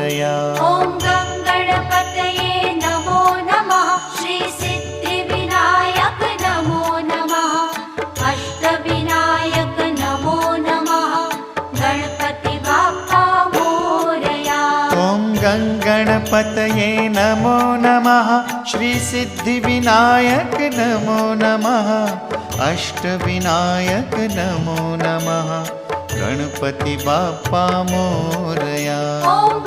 मोरया। ॐ गणपतये नमो नमः। श्री सिद्धिविनायक नमो नमः। अष्टविनायक नमो नमः। गणपति बाप्पा मोरया। ॐ गणपतये नमो नमः। श्री सिद्धिविनायक नमो नमः। अष्टविनायक नमो नमः। गणपति बाप्पा मोरया। ॐ